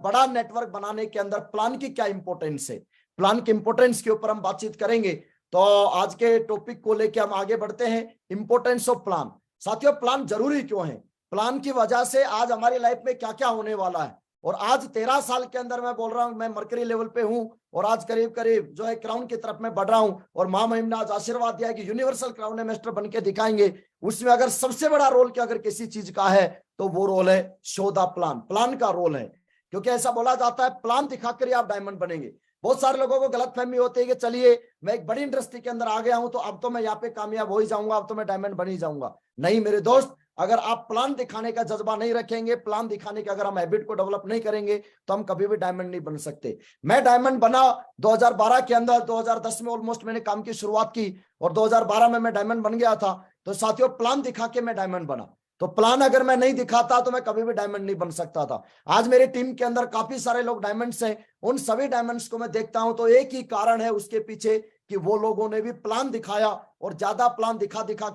बड़ा नेटवर्क बनाने के अंदर प्लान की क्या इंपॉर्टेंस है, प्लान की इंपॉर्टेंस के ऊपर हम बातचीत करेंगे। तो आज के टॉपिक को लेकर हम आगे बढ़ते हैं, इंपॉर्टेंस ऑफ प्लान। साथियों, प्लान जरूरी क्यों है, प्लान की वजह से आज हमारी लाइफ में क्या क्या होने वाला है। और आज 13 साल के अंदर मैं बोल रहा हूं, मैं मरकरी लेवल पे हूं और आज करीब करीब जो है क्राउन की तरफ मैं बढ़ रहा हूं। और महामहिम ने आज आशीर्वाद दिया कि यूनिवर्सल क्राउन मास्टर बन के दिखाएंगे। उसमें अगर सबसे बड़ा रोल क्या अगर किसी चीज का है तो वो रोल है शो द प्लान, प्लान का रोल है। क्योंकि ऐसा बोला जाता है प्लान दिखाकर ही आप डायमंड बनेंगे। बहुत सारे लोगों को गलतफहमी होती है कि चलिए मैं एक बड़ी इंडस्ट्री के अंदर आ गया हूं तो अब तो मैं यहाँ पे कामयाब हो ही जाऊंगा, अब तो मैं डायमंड बन ही जाऊंगा। नहीं मेरे दोस्त, अगर आप प्लान दिखाने का जज्बा नहीं रखेंगे, प्लान दिखाने का अगर हम हैबिट को डेवलप नहीं करेंगे तो हम कभी भी डायमंड नहीं बन सकते। मैं डायमंड बना 2012 के अंदर, 2010 में ऑलमोस्ट मैंने काम की शुरुआत की और 2012 में मैं डायमंड बन गया था। तो साथियों, प्लान दिखा के मैं डायमंड बना। तो प्लान अगर मैं नहीं दिखाता तो मैं कभी भी डायमंड नहीं बन सकता था। आज मेरी टीम के अंदर काफी सारे लोग डायमंड्स हैं। उन सभी डायमंड्स को मैं देखता हूं तो एक ही कारण है उसके पीछे कि वो लोगों ने भी प्लान दिखाया और ज्यादा प्लान दिखा दिखा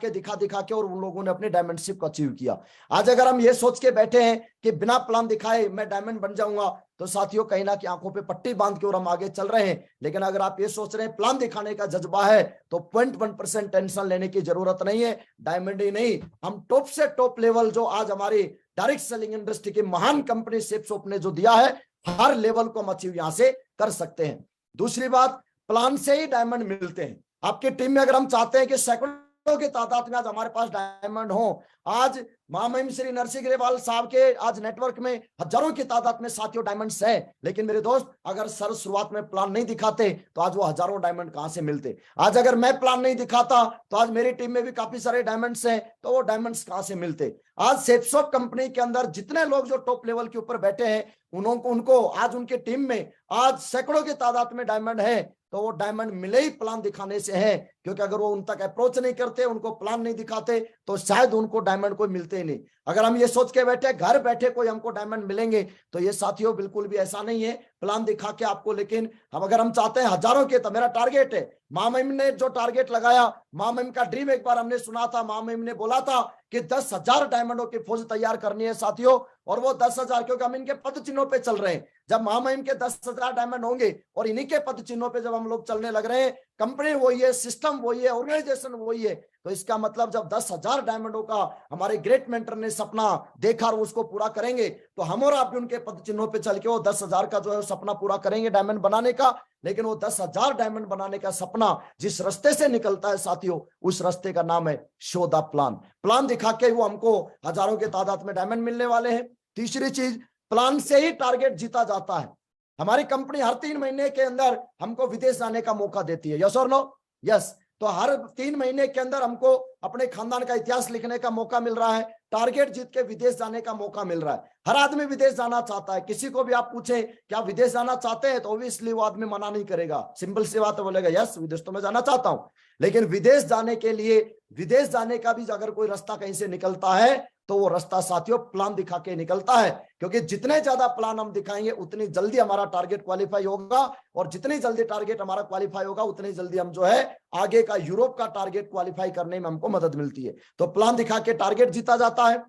के और उन लोगों ने अपनी डायमंडशिप को अचीव किया। आज अगर हम ये सोच के बैठे हैं कि बिना प्लान दिखाए मैं डायमंड बन जाऊंगा तो साथियों कहीं ना कहीं आंखों पे पट्टी बांध के और हम आगे चल रहे हैं। लेकिन अगर आप ये सोच रहे हैं प्लान दिखाने का जज्बा है तो 0.1% टेंशन लेने की जरूरत नहीं है। डायमंड ही नहीं, हम टॉप से टॉप लेवल जो आज हमारी डायरेक्ट सेलिंग इंडस्ट्री की महान कंपनी सेपसॉफ्ट ने जो दिया है, हर लेवल को हम अचीव यहां से कर सकते हैं। दूसरी बात, प्लान से ही डायमंड मिलते हैं। आपकी टीम में अगर हम चाहते हैं कि सैकड़ों की तादाद में आज हमारे पास डायमंड हो, आज महामहिम श्री नरसिंह ग्रेवाल साहब के आज नेटवर्क में हजारों की तादाद में साथियों डायमंड्स है। लेकिन मेरे दोस्त, अगर सर शुरुआत में प्लान नहीं दिखाते तो आज वो हजारों डायमंड कहां से मिलते। आज अगर मैं प्लान नहीं दिखाता तो आज मेरी टीम में भी काफी सारे डायमंड्स हैं, तो वो डायमंड्स कहां से मिलते। आज सेपसॉफ्ट कंपनी के अंदर जितने लोग जो टॉप लेवल के ऊपर बैठे हैं उनको आज उनके टीम में आज सैकड़ों की तादाद में डायमंड है, तो वो डायमंड मिले ही प्लान दिखाने से है। क्योंकि अगर वो उन तक अप्रोच नहीं करते, उनको प्लान नहीं दिखाते तो शायद उनको डायमंड कोई मिलते ही नहीं। अगर हम ये सोच के बैठे घर बैठे कोई हमको डायमंड मिलेंगे तो ये साथियों बिल्कुल भी ऐसा नहीं है। प्लान दिखा के आपको, लेकिन अगर हम चाहते हैं हजारों के, तो मेरा टारगेट है, महामहिम ने जो टारगेट लगाया, महामहिम का ड्रीम एक बार हमने सुना था, महामहिम ने बोला था कि 10,000 डायमंडों की फौज तैयार करनी है साथियों। और वो 10,000, क्योंकि हम इनके पद चिन्हों पे चल रहे हैं। जब महामहिम के 10,000 डायमंड होंगे और इन्हीं के पद चिन्हों पे जब हम लोग चलने लग रहे हैं, कंपनी वही है, सिस्टम वही है, ऑर्गेनाइजेशन वही है, तो इसका मतलब जब 10,000 डायमंडों का हमारे ग्रेट मेंटर ने सपना देखा और उसको पूरा करेंगे तो हम और आप भी उनके पद चिन्हों पे चल के वो 10,000 का जो है सपना पूरा करेंगे डायमंड बनाने का। लेकिन वो 10,000 डायमंड बनाने का सपना जिस रास्ते से निकलता है साथियों, उस रास्ते का नाम है शो द प्लान। प्लान दिखा के वो हमको हजारों के तादाद में डायमंड मिलने वाले हैं। तीसरी चीज, प्लान से ही टारगेट जीता जाता है। हमारी कंपनी हर 3 महीने के अंदर हमको विदेश जाने का मौका देती है, यस और नो? यस। तो हर 3 महीने के अंदर हमको अपने खानदान का इतिहास लिखने का मौका मिल रहा है, टारगेट जीत के विदेश जाने का मौका मिल रहा है। हर आदमी विदेश जाना चाहता है। किसी को भी आप पूछे क्या विदेश जाना चाहते हैं तो ऑब्वियसली वो आदमी मना नहीं करेगा, सिंपल सी बात है, बोलेगा यस विदेश तो मैं जाना चाहता हूं। लेकिन विदेश जाने के लिए, विदेश जाने का भी अगर कोई रास्ता कहीं से निकलता है तो वो रास्ता साथियों प्लान दिखा के निकलता है। क्योंकि जितने ज्यादा प्लान हम दिखाएंगे उतनी जल्दी हमारा टारगेट क्वालिफाई होगा, और जितनी जल्दी टारगेट हमारा क्वालिफाई होगा उतनी जल्दी हम जो है आगे का यूरोप का टारगेट क्वालिफाई करने में हमको मदद मिलती है। तो प्लान दिखा के टारगेट जीता जाता है।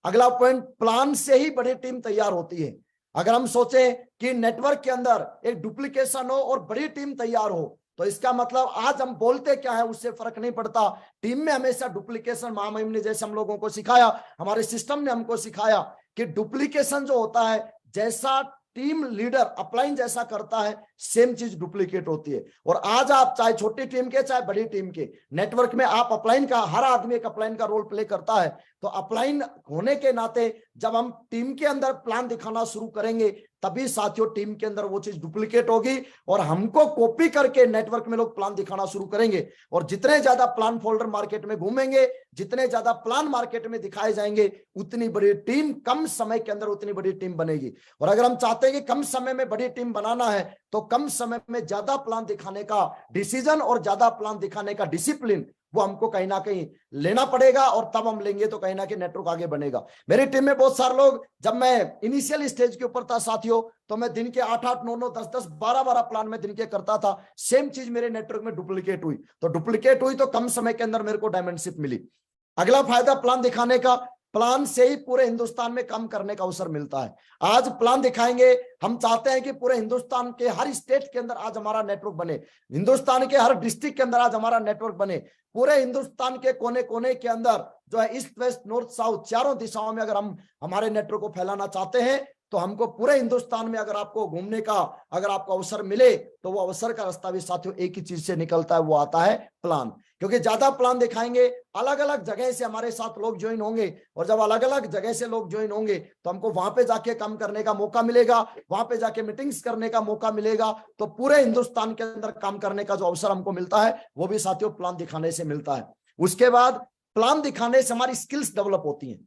अगला पॉइंट, प्लान से ही बड़ी टीम तैयार होती है। अगर हम सोचें कि नेटवर्क के अंदर एक डुप्लीकेशन हो और बड़ी टीम तैयार हो तो इसका मतलब आज हम बोलते क्या है उससे फर्क नहीं पड़ता, टीम में हमेशा डुप्लीकेशन, महामहिम ने जैसे हम लोगों को सिखाया, हमारे सिस्टम ने हमको सिखाया कि डुप्लीकेशन जो होता है, जैसा टीम लीडर अपलाइन जैसा करता है सेम चीज डुप्लीकेट होती है। और आज आप चाहे छोटी टीम के चाहे बड़ी टीम के नेटवर्क में आप अपलाइन का, हर आदमी एक अपलाइन का रोल प्ले करता है। तो अपलाइन होने के नाते जब हम टीम के अंदर प्लान दिखाना शुरू करेंगे तभी साथियों टीम के अंदर वो चीज डुप्लीकेट होगी और हमको कॉपी करके नेटवर्क में लोग प्लान दिखाना शुरू करेंगे। और जितने ज्यादा प्लान फोल्डर मार्केट में घूमेंगे, जितने ज्यादा प्लान मार्केट में दिखाए जाएंगे, उतनी बड़ी टीम कम समय के अंदर उतनी बड़ी टीम बनेगी। और अगर हम चाहते हैं कि कम समय में बड़ी टीम बनाना है तो कम समय में ज्यादा प्लान दिखाने का डिसीजन और ज्यादा प्लान दिखाने का डिसिप्लिन वो हमको कहीं ना कहीं लेना पड़ेगा, और तब हम लेंगे तो कहीं ना कहीं नेटवर्क आगे बनेगा। मेरी टीम में बहुत सारे लोग, जब मैं इनिशियल स्टेज के ऊपर था साथियों, तो मैं दिन के 8-8, 9-9, 10-10, 12-12 प्लान में दिन के करता था। सेम चीज मेरे नेटवर्क में डुप्लीकेट हुई, तो डुप्लीकेट हुई तो कम समय के अंदर मेरे को डायमंडशिप मिली। अगला फायदा प्लान दिखाने का, प्लान से ही पूरे हिंदुस्तान में काम करने का अवसर मिलता है। आज प्लान दिखाएंगे, हम चाहते हैं कि पूरे हिंदुस्तान के हर स्टेट के अंदर आज हमारा नेटवर्क बने, हिंदुस्तान के हर डिस्ट्रिक्ट के अंदर आज हमारा नेटवर्क बने, पूरे हिंदुस्तान के कोने कोने के अंदर जो है ईस्ट वेस्ट नॉर्थ साउथ चारों दिशाओं में अगर हम हमारे नेटवर्क को फैलाना चाहते हैं तो हमको पूरे हिंदुस्तान में अगर आपको घूमने का अगर आपको अवसर मिले तो वो अवसर का रास्ता भी साथियों एक ही चीज से निकलता है, वो आता है प्लान। क्योंकि ज्यादा प्लान दिखाएंगे, अलग अलग जगह से हमारे साथ लोग ज्वाइन होंगे, और जब अलग अलग जगह से लोग ज्वाइन होंगे तो हमको वहां पे जाके काम करने का मौका मिलेगा, वहां पे जाके मीटिंग्स करने का मौका मिलेगा, तो पूरे हिंदुस्तान के अंदर काम करने का जो अवसर हमको मिलता है वो भी साथियों प्लान दिखाने से मिलता है। उसके बाद प्लान दिखाने से हमारी स्किल्स डेवलप होती हैं।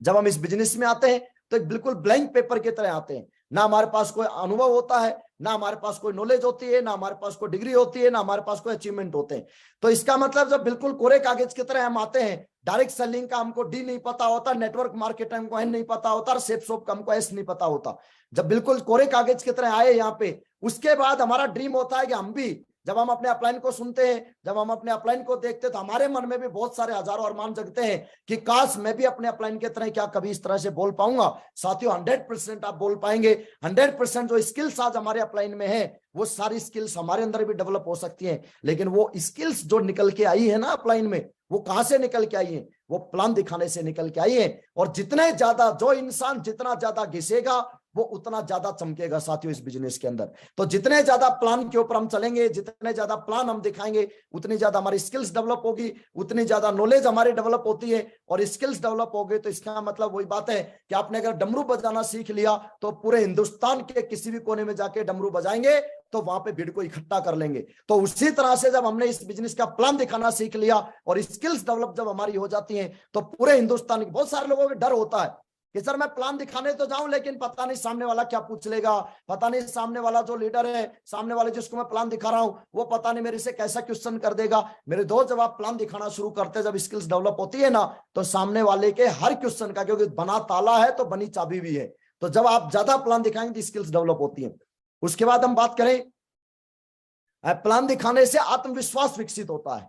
जब हम इस बिजनेस में आते हैं तो एक बिल्कुल ब्लैंक पेपर की तरह आते हैं, ना हमारे पास कोई अनुभव होता है, ना हमारे पास कोई नॉलेज होती है, ना हमारे पास कोई डिग्री होती है, ना हमारे पास कोई अचीवमेंट होते हैं। तो इसका मतलब जब बिल्कुल कोरे कागज की तरह हम आते हैं, डायरेक्ट सेलिंग का हमको डी नहीं पता होता, नेटवर्क मार्केटिंग हमको एन नहीं पता होता, और सेप शॉप का हमको एस नहीं पता होता, जब बिल्कुल कोरे कागज की तरह आए यहाँ पे, उसके बाद हमारा ड्रीम होता है कि हम भी, जब हम अपने अपलाइन को सुनते हैं, जब हम अपने अपलाइन को देखते हैं तो हमारे मन में भी बहुत सारे हजारों अरमान जगते हैं कि काश मैं भी अपने अपलाइन के तरह क्या कभी इस तरह से बोल पाऊंगा। साथियों 100% आप बोल पाएंगे। 100% जो स्किल्स आज हमारे अपलाइन में है वो सारी स्किल्स हमारे अंदर भी डेवलप हो सकती हैं, लेकिन वो स्किल्स जो निकल के आई है ना अपलाइन में, वो कहां से निकल के आई है? वो प्लान दिखाने से निकल के आई है। और जितने ज्यादा जो इंसान जितना ज्यादा घिसेगा वो उतना ज्यादा चमकेगा साथियों इस बिजनेस के अंदर। तो जितने ज्यादा प्लान के ऊपर हम चलेंगे, जितने ज्यादा प्लान हम दिखाएंगे, उतनी ज्यादा हमारी स्किल्स डेवलप होगी, उतनी ज्यादा नॉलेज हमारी डेवलप होती है। और स्किल्स डेवलप हो गई तो इसका मतलब वही बात है कि आपने अगर डमरू बजाना सीख लिया तो पूरे हिंदुस्तान के किसी भी कोने में जाके डमरू बजाएंगे तो वहां पे भीड़ को इकट्ठा कर लेंगे। तो उसी तरह से जब हमने इस बिजनेस का प्लान दिखाना सीख लिया और स्किल्स डेवलप जब हमारी हो जाती हैं तो पूरे हिंदुस्तान, बहुत सारे लोगों को डर होता है कि सर मैं प्लान दिखाने तो जाऊं लेकिन पता नहीं सामने वाला क्या पूछ लेगा, पता नहीं सामने वाला जो लीडर है, सामने वाले जिसको मैं प्लान दिखा रहा हूं वो पता नहीं मेरे से कैसा क्वेश्चन कर देगा। मेरे दोस्त जब आप प्लान दिखाना शुरू करते हैं, जब स्किल्स डेवलप होती है ना, तो सामने वाले के हर क्वेश्चन का, क्योंकि बना ताला है तो बनी चाबी भी है, तो जब आप ज्यादा प्लान दिखाएंगे तो स्किल्स डेवलप होती है। उसके बाद हम बात करें, प्लान दिखाने से आत्मविश्वास विकसित होता है।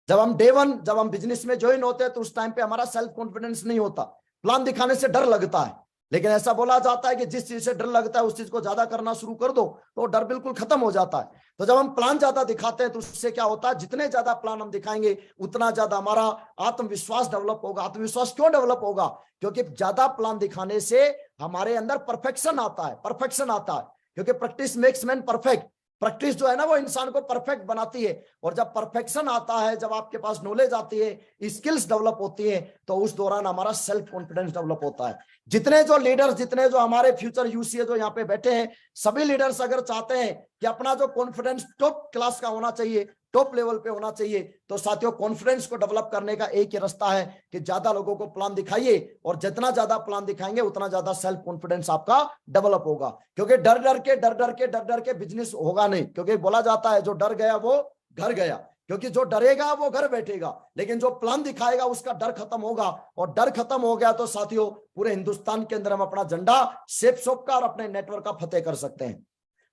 जब हम डे वन जब हम बिजनेस में ज्वाइन होते हैं तो उस टाइम पे हमारा सेल्फ कॉन्फिडेंस नहीं होता, प्लान दिखाने से डर लगता है। लेकिन ऐसा बोला जाता है कि जिस चीज से डर लगता है उस चीज को ज्यादा करना शुरू कर दो तो डर बिल्कुल खत्म हो जाता है। तो जब हम प्लान ज्यादा दिखाते हैं तो उससे क्या होता है, जितने ज्यादा प्लान हम दिखाएंगे उतना ज्यादा हमारा आत्मविश्वास डेवलप होगा। आत्मविश्वास क्यों डेवलप होगा? क्योंकि ज्यादा प्लान दिखाने से हमारे अंदर परफेक्शन आता है, परफेक्शन आता है, क्योंकि practice makes man perfect. Practice जो है ना वो इंसान को परफेक्ट बनाती है, और जब परफेक्शन आता है, जब आपके पास नॉलेज आती है, स्किल्स डेवलप होती है, तो उस दौरान हमारा सेल्फ कॉन्फिडेंस डेवलप होता है। जितने जो लीडर्स, जितने जो हमारे फ्यूचर यूसी जो यहाँ पे बैठे हैं, सभी लीडर्स अगर चाहते हैं कि अपना जो कॉन्फिडेंस टॉप क्लास का होना चाहिए, टॉप लेवल पे होना चाहिए, तो साथियों कॉन्फिडेंस को डेवलप करने का एक ही रास्ता है कि ज्यादा लोगों को प्लान दिखाइए, और जितना ज्यादा प्लान दिखाएंगे उतना ज्यादा सेल्फ कॉन्फिडेंस आपका डेवलप होगा। क्योंकि डर डर के बिजनेस होगा नहीं, क्योंकि बोला जाता है जो डर गया वो घर गया, क्योंकि जो डरेगा वो घर बैठेगा, लेकिन जो प्लान दिखाएगा उसका डर खत्म होगा। और डर खत्म हो गया तो साथियों पूरे हिंदुस्तान के अंदर हम अपना झंडा सेप शॉप का और अपने नेटवर्क का फतेह कर सकते हैं।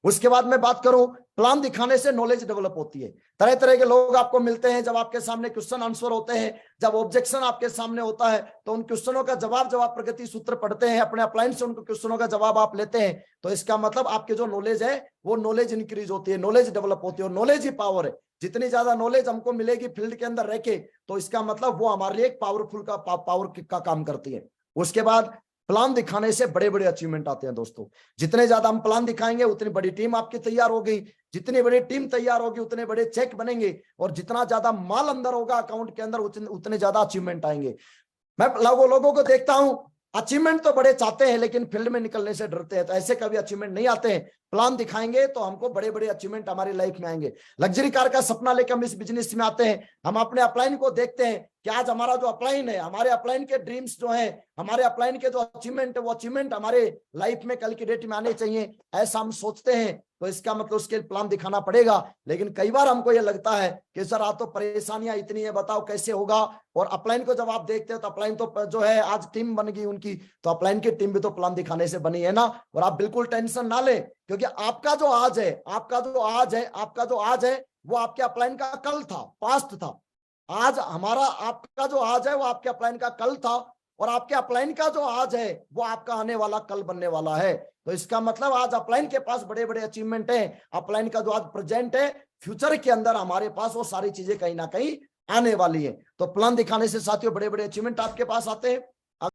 उसके बाद मैं बात करूं, प्लान दिखाने से नॉलेज डेवलप होती है। तरह तरह के लोग आपको मिलते हैं, जब आपके सामने क्वेश्चन आंसर होते हैं, जब ऑब्जेक्शन आपके सामने होता है तो उन क्वेश्चनों का जवाब, जब आप प्रगति सूत्र पढ़ते हैं, अपने अपलाइन से उन क्वेश्चनों का जवाब आप लेते हैं, तो इसका मतलब आपके जो नॉलेज है वो नॉलेज इंक्रीज होती है, नॉलेज डेवलप होती है। और नॉलेज ही पावर है। जितनी ज्यादा नॉलेज हमको मिलेगी फील्ड के अंदर रह के, तो इसका मतलब वो हमारे लिए एक पावरफुल का पावर का काम करती है। उसके बाद प्लान दिखाने से बड़े बड़े अचीवमेंट आते हैं दोस्तों। जितने ज्यादा हम प्लान दिखाएंगे उतनी बड़ी टीम आपकी तैयार होगी, जितनी बड़ी टीम तैयार होगी उतने बड़े चेक बनेंगे, और जितना ज्यादा माल अंदर होगा अकाउंट के अंदर उतने ज्यादा अचीवमेंट आएंगे। मैं लोगों को देखता हूं, अचीवमेंट तो बड़े चाहते हैं लेकिन फील्ड में निकलने से डरते हैं, तो ऐसे कभी अचीवमेंट नहीं आते हैं। प्लान दिखाएंगे तो हमको बड़े बड़े अचीवमेंट हमारी लाइफ में आएंगे। लग्जरी कार का सपना लेकर हम इस बिजनेस में आते हैं, हम अपने अपलाइन को देखते हैं कि आज हमारा जो अपलाइन है, हमारे अपलाइन के ड्रीम्स जो है, हमारे अपलाइन के जो अचीवमेंट है, वो अचीवमेंट हमारे लाइफ में कल की डेट में आने चाहिए, ऐसा हम सोचते हैं। तो इसका मतलब उसके प्लान दिखाना पड़ेगा। लेकिन कई बार हमको ये लगता है कि सर आज तो परेशानियां इतनी है, बताओ कैसे होगा। और अपलाइन को जब आप देखते हो तो अपलाइन तो जो है आज टीम बन गई उनकी, तो अपलाइन की टीम भी तो प्लान दिखाने से बनी है ना। और आप बिल्कुल टेंशन ना लें, क्योंकि आपका जो आज है, आपका जो आज है वो आपके अपलाइन का कल था, पास्ट था। आज हमारा आपका जो आज है वो आपके अपलाइन का कल था, और आपके अपलाइन का जो आज है वो आपका आने वाला कल बनने वाला है। तो इसका मतलब आज अपलाइन के पास बड़े बड़े अचीवमेंट है, अपलाइन का जो आज प्रेजेंट है, फ्यूचर के अंदर हमारे पास वो सारी चीजें कहीं ना कहीं आने वाली है। तो प्लान दिखाने से साथियों बड़े बड़े अचीवमेंट आपके पास आते हैं।